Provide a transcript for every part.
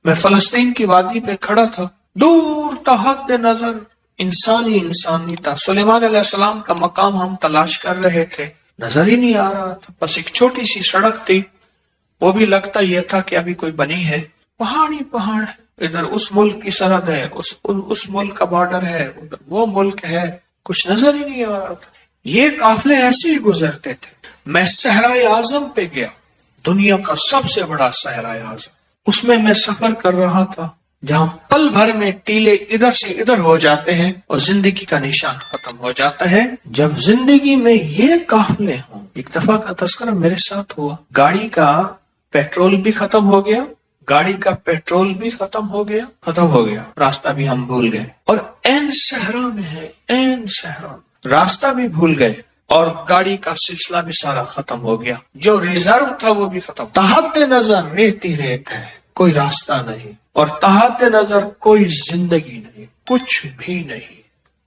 میں فلسطین کی وادی پہ کھڑا تھا، دور تا حد نظر انسانی تھا۔ سلیمان علیہ السلام کا مقام ہم تلاش کر رہے تھے، نظر ہی نہیں آ رہا تھا۔ بس ایک چھوٹی سی سڑک تھی، وہ بھی لگتا یہ تھا کہ ابھی کوئی بنی ہے، پہاڑ ہی پہاڑ ہے، ادھر اس ملک کی سرحد ہے، اس ملک کا بارڈر ہے، ادھر وہ ملک ہے، کچھ نظر ہی نہیں آ رہا تھا۔ یہ قافلے ایسے ہی گزرتے تھے۔ میں صحرائے اعظم پہ گیا، دنیا کا سب سے بڑا صحرائے اعظم، اس میں سفر کر رہا تھا، جہاں پل بھر میں ٹیلے ادھر سے ادھر ہو جاتے ہیں اور زندگی کا نشان ختم ہو جاتا ہے۔ جب زندگی میں یہ قافلے ہوں، ایک دفعہ کا تذکرہ میرے ساتھ ہوا، گاڑی کا پیٹرول بھی ختم ہو گیا، ختم ہو گیا، راستہ بھی ہم بھول گئے، اور این صحرا میں ہے، این صحرا، راستہ بھی بھول گئے اور گاڑی کا سلسلہ بھی سارا ختم ہو گیا، جو ریزرو تھا وہ بھی ختم۔ تحت نظر ریتی ریت ہے، کوئی راستہ نہیں، اور تحت نظر کوئی زندگی نہیں، کچھ بھی نہیں،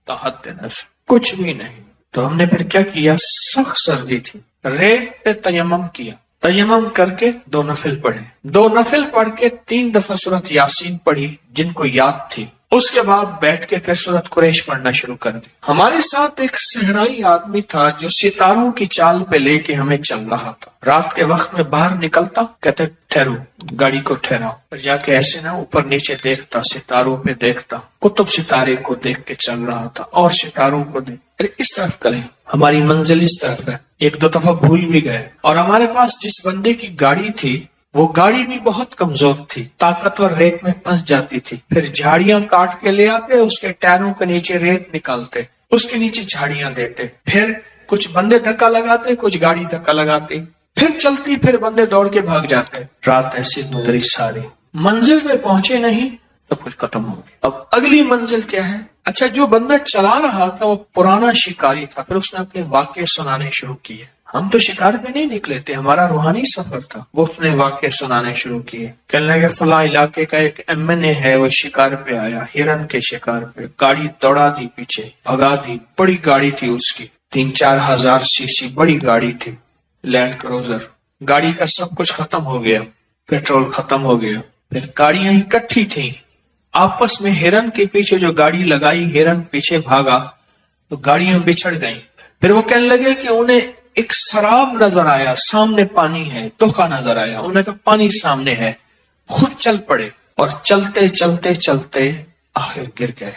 تحت نظر کچھ بھی نہیں۔ تو ہم نے پھر کیا کیا؟ سخت سردی تھی، ریت پہ تیمم کیا، تیمم کر کے 2 نفل پڑھے، 2 نفل پڑھ کے 3 دفعہ سورۃ یاسین پڑھی جن کو یاد تھی، اس کے بعد بیٹھ کے پھر سورۃ قریش پڑھنا شروع کر دی۔ ہمارے ساتھ ایک صحرائی آدمی تھا جو ستاروں کی چال پہ لے کے ہمیں چل رہا تھا۔ رات کے وقت میں باہر نکلتا، کہتے ٹھہرو، گاڑی کو ٹھہراؤ، پھر جا کے ایسے نہ اوپر نیچے دیکھتا، ستاروں پہ دیکھتا، قطب ستارے کو دیکھ کے چل رہا تھا اور ستاروں کو دیکھ، ارے اس طرف کریں، ہماری منزل اس طرف ہے۔ 1-2 دفعہ بھول بھی گئے، اور ہمارے پاس جس بندے کی گاڑی تھی وہ گاڑی بھی بہت کمزور تھی، طاقتور ریت میں پھنس جاتی تھی، پھر جھاڑیاں کاٹ کے لے آتے، اس کے ٹائروں کے نیچے ریت نکالتے، اس کے نیچے جھاڑیاں دیتے، پھر کچھ بندے دھکا لگاتے، کچھ گاڑی دھکا لگاتی، پھر چلتی، پھر بندے دوڑ کے بھاگ جاتے۔ رات ایسی گزری ساری، منزل پہ پہنچے نہیں، سب کچھ ختم ہو گیا۔ اب اگلی منزل کیا ہے؟ اچھا، جو بندہ چلا رہا تھا وہ پرانا شکاری تھا، پھر اس نے اپنے واقعے سنانے شروع کیے۔ ہم تو شکار پہ نہیں نکلے تھے، ہمارا روحانی سفر تھا۔ وہ اس نے واقعے سنانے شروع کیے، کہنے لگے فلاں علاقے کا ایک MNA ہے، وہ شکار پہ آیا، ہرن کے شکار پہ، گاڑی دوڑا دی، پیچھے بھگا دی، بڑی گاڑی تھی اس کی، 3-4 ہزار CC بڑی گاڑی تھی، لینڈ کروزر۔ گاڑی کا سب کچھ ختم ہو گیا، پیٹرول ختم ہو گیا، پھر گاڑیاں اکٹھی تھیں، آپس میں ہرن کے پیچھے جو گاڑی لگائی، ہرن پیچھے بھاگا تو گاڑیاں بچھڑ گئیں۔ پھر وہ کہنے لگے کہ انہیں ایک سراب نظر آیا، سامنے پانی ہے، دھوکا نظر آیا، انہوں نے کہا پانی سامنے ہے، خود چل پڑے، اور چلتے چلتے چلتے آخر گر گئے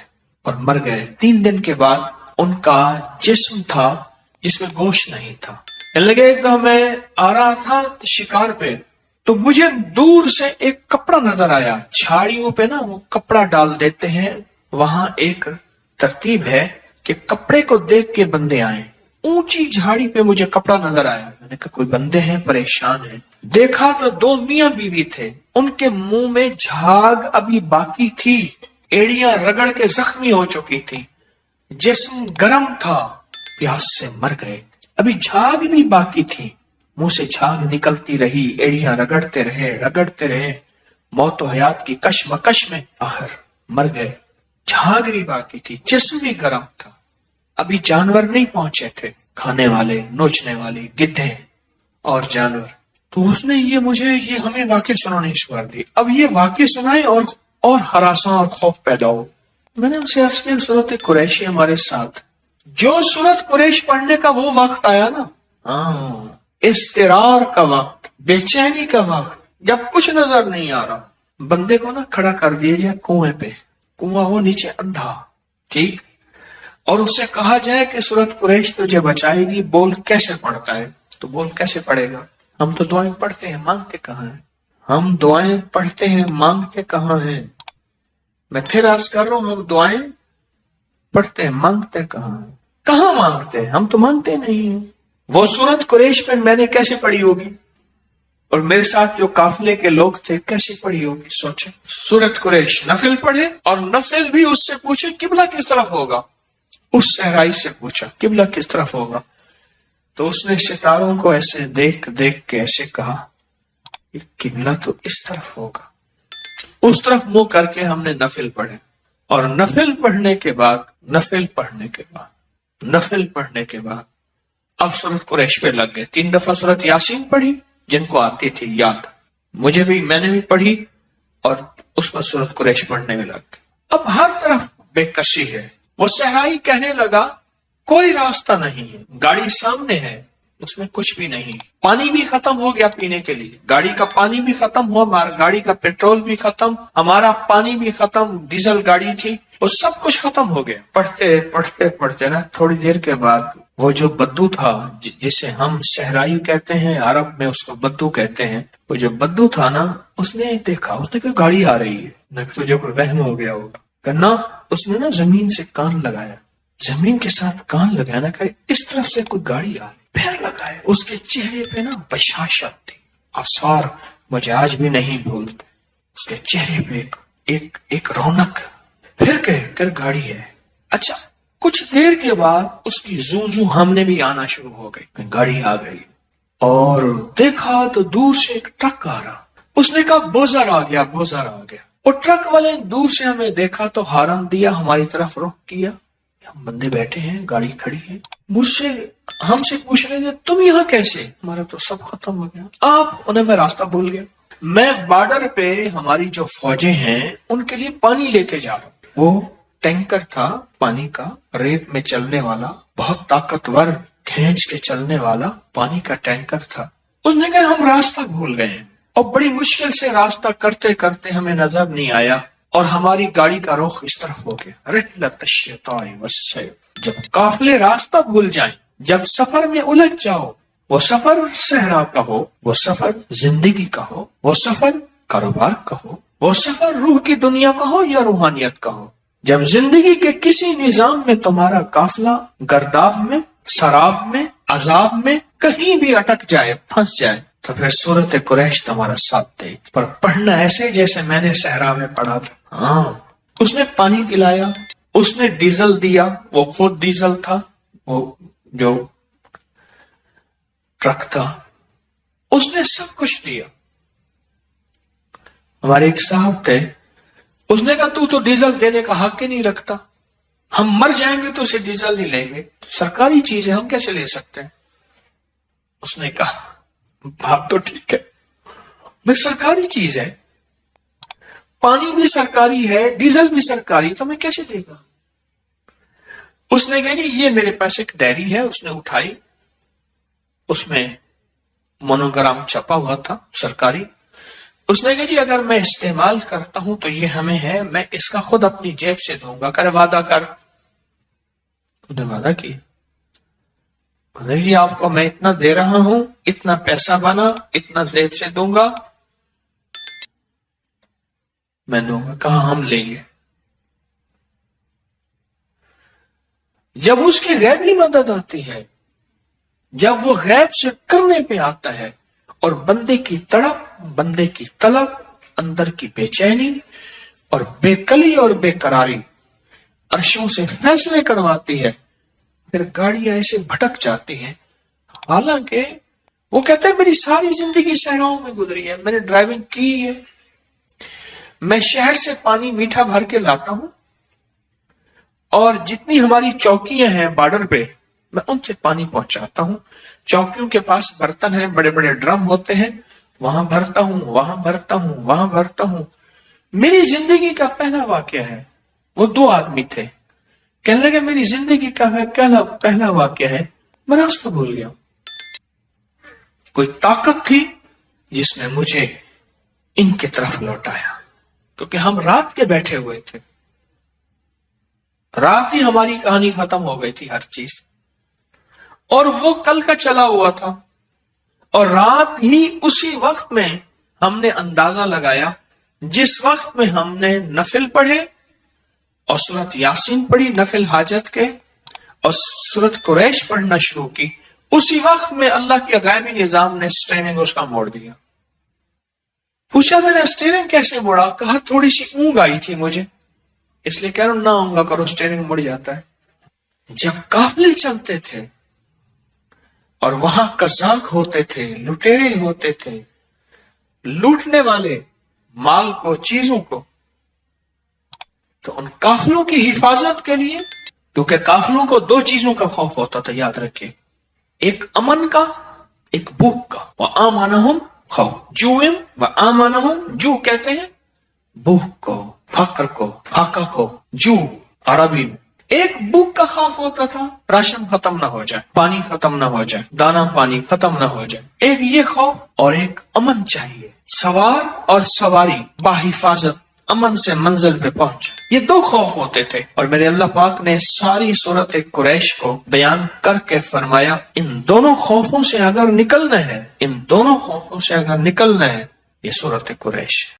اور مر گئے۔ 3 دن کے بعد ان کا جسم تھا جس میں گوشت نہیں تھا۔ کہنے لگے ایک دم میں آ رہا تھا شکار پہ تو مجھے دور سے ایک کپڑا نظر آیا، جھاڑیوں پہ نا وہ کپڑا ڈال دیتے ہیں، وہاں ایک ترتیب ہے کہ کپڑے کو دیکھ کے بندے آئیں۔ اونچی جھاڑی پہ مجھے کپڑا نظر آیا، میں نے کہا کوئی بندے ہیں، پریشان ہیں۔ دیکھا تو 2 میاں بیوی تھے، ان کے منہ میں جھاگ ابھی باقی تھی، ایڑیاں رگڑ کے زخمی ہو چکی تھی، جسم گرم تھا، پیاس سے مر گئے، ابھی جھاگ بھی باقی تھی، منہ سے جھاگ نکلتی رہی، ایڑیاں رگڑتے رہے، موت و حیات کی کشمکش میں آخر مر گئے۔ جھاگ بھی باقی تھی، جسم بھی گرم تھا، ابھی جانور نہیں پہنچے تھے، کھانے والے، نوچنے والے، گدھے اور جانور۔ تو اس نے یہ ہمیں واقع سنانے شروع کر دی۔ اب یہ واقع سنائے اور ہراساں اور خوف پیدا ہو۔ میں نے ان سے عرض کیا سورۃ قریش ہمارے ساتھ، جو سورۃ قریش پڑھنے کا وہ وقت آیا نا، اضطرار کا وقت، بے چینی کا وقت، جب کچھ نظر نہیں آ رہا، بندے کو نا کھڑا کر دیا جائے کنویں پہ، کنواں ہو نیچے اندھا، ٹھیک، اور اس سے کہا جائے کہ سورۃ قریش تجھے بچائے گی، بول کیسے پڑھتا ہے؟ تو بول کیسے پڑھے گا؟ ہم تو دعائیں پڑھتے ہیں، مانگتے کہاں ہیں؟ ہم دعائیں پڑھتے ہیں، مانگتے کہاں ہیں؟ میں پھر عرض کر رہا ہوں، ہم دعائیں پڑھتے ہیں، مانگتے کہاں ہیں؟ کہاں مانگتے ہیں؟ ہم تو مانگتے نہیں ہیں۔ وہ سورۃ قریش پہ میں نے کیسے پڑھی ہوگی، اور میرے ساتھ جو قافلے کے لوگ تھے کیسے پڑھی ہوگی؟ سوچیں، سورۃ قریش نفل پڑھے، اور نفل بھی اس سے پوچھے قبلہ کس طرف ہوگا، اس صحرائی سے پوچھا قبلہ کس طرف ہوگا، تو اس نے ستاروں کو ایسے دیکھ کے ایسے کہا قبلہ تو اس طرف ہوگا، اس طرف منہ کر کے ہم نے نفل پڑھے، اور نفل پڑھنے کے بعد اب سورۃ قریش پہ لگ گئے۔ 3 دفعہ سورۃ یاسین پڑھی، جن کو آتی تھی یاد، میں نے بھی پڑھی، اور اس پر سورۃ قریش پڑھنے میں لگ گئے۔ اب ہر طرف بے کشی ہے۔ وہ صحرائی کہنے لگا کوئی راستہ نہیں ہے، گاڑی سامنے ہے، اس میں کچھ بھی نہیں، پانی بھی ختم ہو گیا پینے کے لیے، گاڑی کا پانی بھی ختم ہوا، ہمارا گاڑی کا پیٹرول بھی ختم، ہمارا پانی بھی ختم، ڈیزل گاڑی تھی، وہ سب کچھ ختم ہو گیا۔ پڑھتے نا تھوڑی دیر کے بعد وہ جو بدو تھا، جسے ہم صحرائی کہتے ہیں، عرب میں اس کو بدو کہتے ہیں، وہ جو بدو تھا نا، اس نے دیکھا، اس نے کہا گاڑی آ رہی ہے، نہ تجھے کوئی وہم ہو گیا ہوگا، کہنا اس نے نا زمین سے کان لگایا، زمین کے ساتھ کان لگانا کہ اس طرف سے کوئی گاڑی آ رہی، پھر لگائے، اس کے چہرے پہ نا بشاشت تھی، آثار مجھے آج بھی نہیں بھولتے، اس کے چہرے پہ ایک رونق، پھر کہ گاڑی ہے۔ اچھا کچھ دیر کے بعد اس کی زو ہم نے بھی آنا شروع ہو گئی، گاڑی آ گئی، اور دیکھا تو دور سے ایک ٹرک آ رہا، اس نے کہا بوزر آ گیا، بوزر آ گیا۔ اور ٹرک والے دور سے ہمیں دیکھا تو ہارن دیا، ہماری طرف رخ کیا، ہم بندے بیٹھے ہیں، گاڑی کھڑی ہے، ہم سے پوچھ رہے تھے تم یہاں کیسے، ہمارا تو سب ختم ہو گیا، آپ انہیں میں راستہ بھول گیا، میں بارڈر پہ ہماری جو فوجیں ہیں ان کے لیے پانی لے کے جا رہا ہوں۔ وہ ٹینکر تھا پانی کا، ریت میں چلنے والا، بہت طاقتور، کھینچ کے چلنے والا پانی کا ٹینکر تھا۔ اس نے کہا ہم راستہ بھول گئے ہیں، اور بڑی مشکل سے راستہ کرتے کرتے ہمیں نظر نہیں آیا، اور ہماری گاڑی کا رخ اس طرف ہو گیا۔ رحلۃ الشتاء والصیف، جب قافلے راستہ بھول جائیں، جب سفر میں الجھ جاؤ، وہ سفر صحرا کا ہو، وہ سفر زندگی کا ہو، وہ سفر کاروبار کا ہو، وہ سفر روح کی دنیا کا ہو یا روحانیت کا ہو، جب زندگی کے کسی نظام میں تمہارا قافلہ گرداب میں، سراب میں، عذاب میں کہیں بھی اٹک جائے، پھنس جائے، تو پھر سورۃ قریش تمہارا ساتھ دے، پر پڑھنا ایسے جیسے میں نے صحرا میں پڑھا تھا۔ ہاں اس نے پانی پلایا، اس نے ڈیزل دیا، وہ خود ڈیزل تھا، وہ جو ٹرک تھا، اس نے سب کچھ دیا۔ ہمارے ایک صاحب تھے، اس نے کہا تو ڈیزل دینے کا حق ہی نہیں رکھتا، ہم مر جائیں گے تو اسے ڈیزل نہیں لیں گے، سرکاری چیز ہے، ہم کیسے لے سکتے ہیں؟ اس نے کہا بات تو ٹھیک ہے، بھائی سرکاری چیز ہے، پانی بھی سرکاری ہے، ڈیزل بھی سرکاری، تو میں کیسے دے گا؟ اس نے کہا جی یہ میرے پاس ایک ڈائری ہے، اس نے اٹھائی، اس میں مونوگرام چھپا ہوا تھا سرکاری، اس نے کہا جی اگر میں استعمال کرتا ہوں تو یہ ہمیں ہے، میں اس کا خود اپنی جیب سے دوں گا، کر وعدہ کر۔ اس نے وعدہ کی، جی آپ کو میں اتنا دے رہا ہوں، اتنا پیسہ بنا، اتنا جیب سے دوں گا، میں دوں گا۔ کہاں ہم لیں گے؟ جب اس کی غیبی مدد آتی ہے، جب وہ غیب سے کرنے پہ آتا ہے، اور بندے کی تڑپ، بندے کی طلب، اندر کی بے چینی اور بے کلی اور بے قراری عرشوں سے فیصلے کرواتی ہے، پھر گاڑیاں ایسے بھٹک جاتی ہیں۔ حالانکہ وہ کہتے ہیں میری ساری زندگی صحراؤں میں گزری ہے، میں نے ڈرائیونگ کی ہے، میں شہر سے پانی میٹھا بھر کے لاتا ہوں، اور جتنی ہماری چوکیاں ہیں بارڈر پہ، میں ان سے پانی پہنچاتا ہوں، چوکیوں کے پاس برتن ہیں، بڑے بڑے ڈرم ہوتے ہیں، وہاں بھرتا ہوں، وہاں بھرتا ہوں، وہاں بھرتا ہوں۔ میری زندگی کا پہلا واقعہ ہے، وہ دو آدمی تھے، کہنے لگے میری زندگی کا پہلا واقعہ ہے، میں راستہ بھول گیا۔ کوئی طاقت تھی جس نے مجھے ان کی طرف لوٹایا، کیونکہ ہم رات کے بیٹھے ہوئے تھے، رات ہی ہماری کہانی ختم ہو گئی تھی ہر چیز، اور وہ کل کا چلا ہوا تھا، اور رات ہی اسی وقت میں ہم نے اندازہ لگایا جس وقت میں ہم نے نفل پڑھے اور سورۃ یاسین پڑھی نفل حاجت کے، اور سورۃ قریش پڑھنا شروع کی، اسی وقت میں اللہ کے غیبی نظام نے سٹیئرنگ اس کا موڑ دیا۔ پوچھا میں نے سٹیئرنگ کیسے موڑا؟ کہا تھوڑی سی اونگ آئی تھی مجھے، اس لیے کہہ رہا ہوں نہ اونگا کرو، سٹیئرنگ مڑ جاتا ہے۔ جب قافلے چلتے تھے اور وہاں قزاق ہوتے تھے، لٹیرے ہوتے تھے، لوٹنے والے مال کو، چیزوں کو، تو ان قافلوں کی حفاظت کے لیے، کیونکہ قافلوں کو دو چیزوں کا خوف ہوتا تھا، یاد رکھیں، ایک امن کا، ایک بھوک کا۔ وَآمَنَهُمْ خوف، جو کہتے ہیں بھوک کو، فقر کو، فاقہ کو، جو عربی میں ایک بھوک کا خوف ہوتا تھا، راشن ختم نہ ہو جائے، پانی ختم نہ ہو جائے، دانا پانی ختم نہ ہو جائے، ایک یہ خوف، اور ایک امن چاہیے، سوار اور سواری باحفاظت امن سے منزل پہ پہنچے، یہ دو خوف ہوتے تھے۔ اور میرے اللہ پاک نے ساری صورت قریش کو بیان کر کے فرمایا ان دونوں خوفوں سے اگر نکلنا ہے، ان دونوں خوفوں سے اگر نکلنا ہے، یہ صورت قریش